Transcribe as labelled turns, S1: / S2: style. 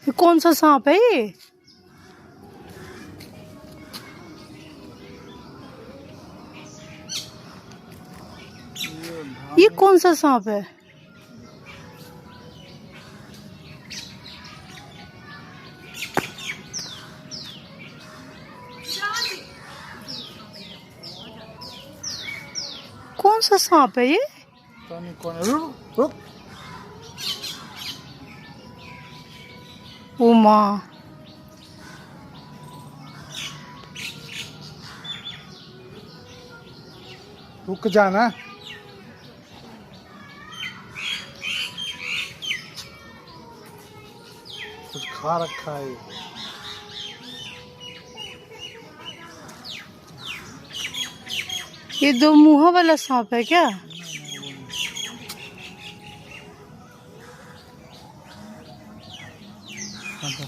S1: ये कौन सा सांप है ये? ये कौन सा सांप है? कौन सा सांप है ये?
S2: कौन है? रुक
S1: ओ माँ,
S2: रुक जाना। कुछ खा रखा है।
S1: ये दो मुंह वाला सांप है क्या?
S2: हाँ तो